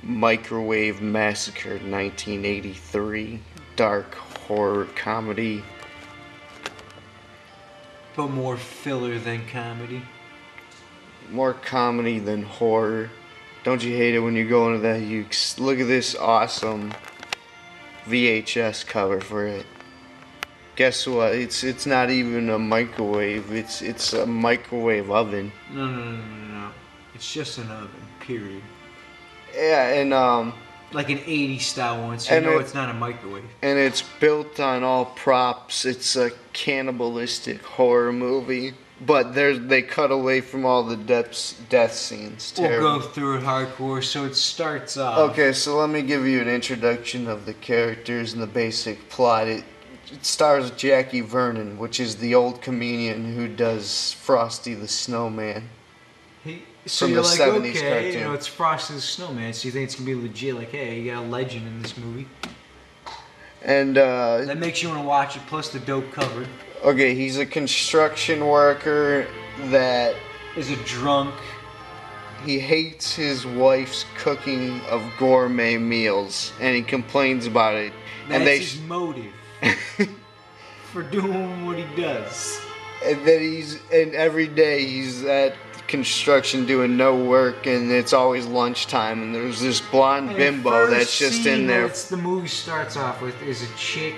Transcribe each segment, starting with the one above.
Microwave Massacre 1983. Dark horror comedy. But more filler than comedy. More comedy than horror. Don't you hate it when you go into that? You look at this awesome VHS cover for it. Guess what? It's not even a microwave. It's a microwave oven. No. It's just an oven. Period. Yeah, and like an 80s style one, so you know it's not a microwave. And it's built on all props. It's a cannibalistic horror movie. But they cut away from all the death scenes. We'll go through it hardcore. So it starts off. Okay, so let me give you an introduction of the characters and the basic plot. It stars Jackie Vernon, which is the old comedian who does Frosty the Snowman. So from you're the like, 70s okay, cartoon. you know, it's Frosty the Snowman, so you think it's gonna be legit? Like, hey, you got a legend in this movie. And that makes you want to watch it. Plus the dope cover. Okay, he's a construction worker that is a drunk. He hates his wife's cooking of gourmet meals, and he complains about it. That's his motive for doing what he does. And then every day he's at construction doing no work, and it's always lunchtime, and there's this blonde bimbo that's just in there. The movie starts off with is a chick,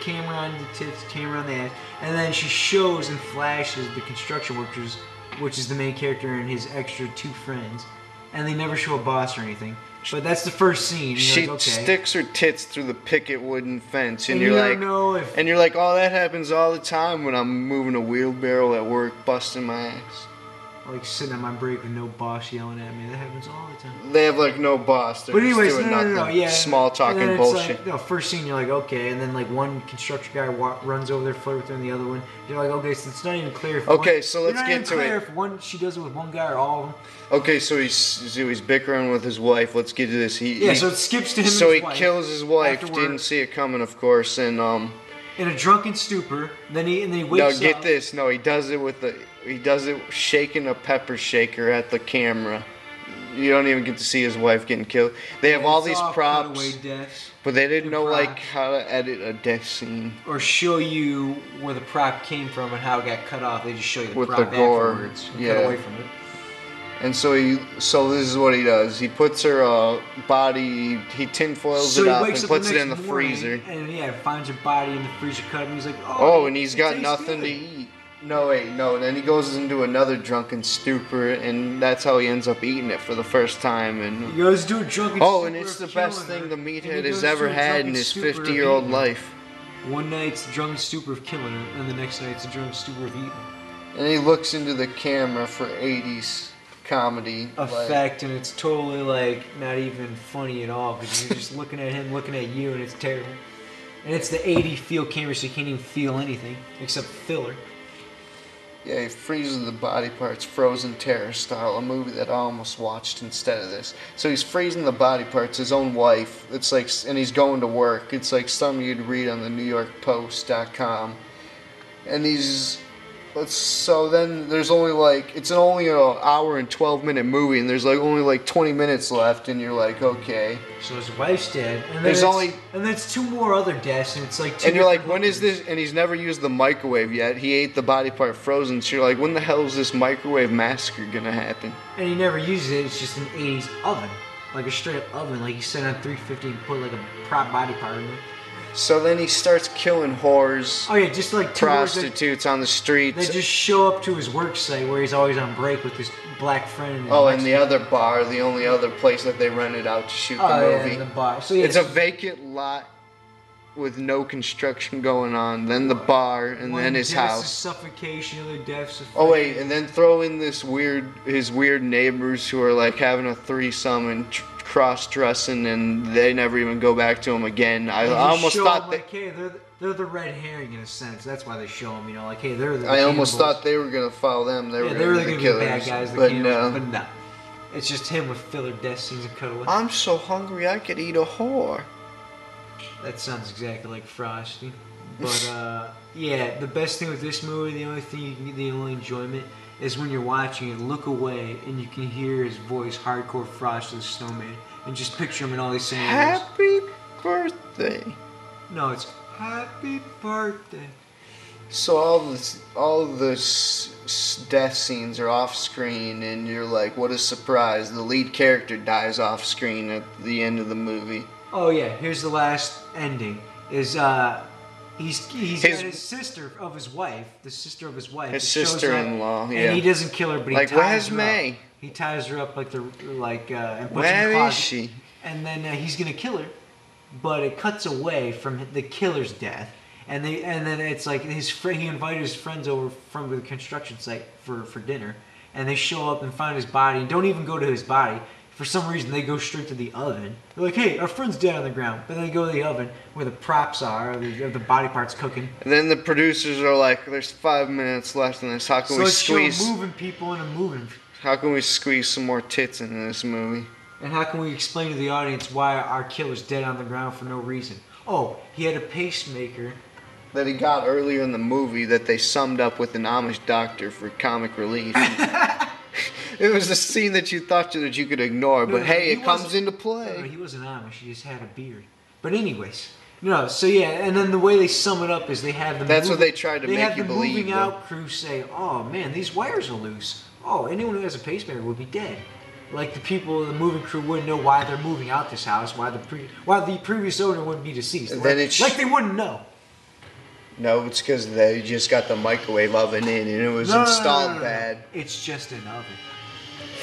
camera on the tits, camera on the ass, and then she shows and flashes the construction workers, which is the main character and his extra two friends, and they never show a boss or anything. But that's the first scene. She like, okay. sticks her tits through the picket wooden fence, and you're like, if, and you're like, oh, that happens all the time when I'm moving a wheelbarrow at work, busting my ass. Like sitting on my break with no boss yelling at me. That happens all the time. They have like no boss. They're just doing nothing. Yeah. Small talking bullshit. Like, first scene you're like, okay, and then like one construction guy runs over there, flirt with her, and the other one you're like, okay, so it's not even clear if so let's get to it. If one she does it with one guy or all of them. Okay, so he's bickering with his wife. Let's get to this. So it skips to him. So and he his wife kills his wife. afterward. Didn't see it coming, of course, and in a drunken stupor. Then he wakes up. No, get this. No, he does it shaking a pepper shaker at the camera. You don't even get to see his wife getting killed. They have all these props, but they didn't know like how to edit a death scene or show you where the prop came from and how it got cut off. They just show you the with prop the gore. afterwards. Yeah. Cut away from it. And so this is what he does. He puts her body, he tinfoils it up and puts it in the freezer. And finds her body in the freezer cut, and he's like, oh, and he's got nothing to eat. No. And then he goes into another drunken stupor, and that's how he ends up eating it for the first time. And he goes to a drunken stupor. And it's the best thing the meathead has ever had in his 50-year-old life. One night it's the drunken stupor of killing her, and the next night it's the drunken stupor of eating her. And he looks into the camera for 80s comedy effect, and it's totally like not even funny at all because you're just looking at him looking at you, and it's terrible. And it's the 80 feel camera, so you can't even feel anything except filler. Yeah, he freezes the body parts, Frozen Terror style, a movie that I almost watched instead of this. So he's freezing the body parts, his own wife. It's like, and he's going to work. It's like something you'd read on the NewYorkPost.com. And so then there's only it's only an hour and 12-minute movie, and there's only 20 minutes left, and you're like, okay. So his wife's dead, and there's two more other deaths, and it's like. And you're like, when is this? And he's never used the microwave yet. He ate the body part frozen. So you're like, when the hell is this microwave massacre gonna happen? And he never uses it. It's just an 80s oven, like a straight up oven, like he set on 350 and put like a prop body part in it. So then he starts killing whores. Oh yeah, just like prostitutes on the streets. They just show up to his work site where he's always on break with his black friend. And the other bar, the only other place that they rented out to shoot the movie. Yeah, the bar. So it's a vacant lot with no construction going on. Then the bar, and then his house. Suffocation, other deaths. Oh wait, and then throw in his weird neighbors who are having a threesome and cross-dressing, and they never even go back to him again. I almost thought hey, they're the red herring in a sense. That's why they show them, hey, they're the. I almost thought they were gonna follow them. They were gonna be the killers. Bad guys, but no. But no, it's just him with filler death scenes and cutaway. I'm so hungry I could eat a whore. That sounds exactly like Frosty. But yeah, the best thing with this movie, the only thing the only enjoyment is when you're watching it, look away and you can hear his voice, Hardcore Frost the Snowman, and just picture him in all these scenarios. Happy birthday. No, it's Happy Birthday. So all the death scenes are off screen, and you're like, what a surprise! The lead character dies off screen at the end of the movie. Oh yeah, here's the last ending. He's got his sister of his wife, the sister of his wife. His sister-in-law, yeah. And he doesn't kill her, but he like, ties where's her May? up. He ties her up and puts her in the Where closet. is she? And then he's gonna kill her, but it cuts away from the killer's death, and then it's like he invited his friends over from the construction site for dinner, and they show up and find his body and don't even go to his body. For some reason, they go straight to the oven. They're like, hey, our friend's dead on the ground. But then they go to the oven where the props are, the body parts cooking. And then the producers are like, there's 5 minutes left in this. How can we squeeze? So moving people in a moving. How can we squeeze some more tits into this movie? And how can we explain to the audience why our killer's dead on the ground for no reason? Oh, he had a pacemaker That he got earlier in the movie that they summed up with an Amish doctor for comic relief. It was a scene that you thought that you could ignore, but hey, it comes into play. No, he wasn't Amish. He just had a beard. But anyways, so yeah, and then the way they sum it up is they have the. That's what they tried to make you believe. They have the moving out crew say, "Oh man, these wires are loose. Oh, anyone who has a pacemaker would be dead." Like the people, the moving crew wouldn't know why they're moving out this house, why the previous owner wouldn't be deceased. And then like they wouldn't know. No, it's because they just got the microwave oven in and it was installed bad. It's just an oven.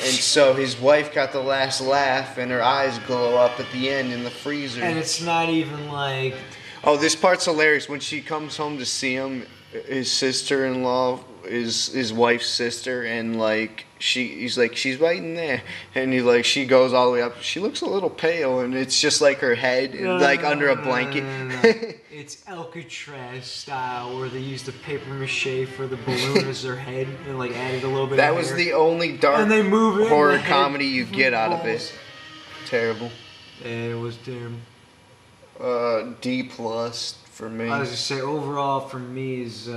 And so his wife got the last laugh and her eyes glow up at the end in the freezer. And it's not even like... Oh, this part's hilarious. When she comes home to see him, his sister-in-law is his wife's sister, and like he's like, she's right in there, and she goes all the way up. She looks a little pale, and it's just like her head, under a blanket. No. It's Alcatraz style, where they used the paper mache for the balloon as their head, and added a little bit. That of was hair. the only dark and they move it horror comedy you get out of it. Terrible. It was terrible. D+ for me. I was just say overall for me is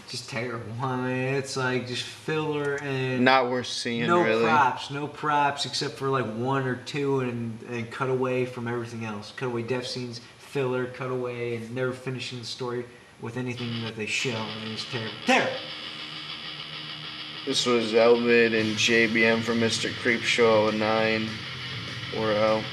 just terrible. I mean, it's like just filler and not worth seeing. No really. no props except for one or two, and cut away from everything else. Cut away death scenes, filler, cut away, and never finishing the story with anything that they show. And it's terrible. Terrible. This was L-Mid and JBM from Mr. Creepshow 09. We're out.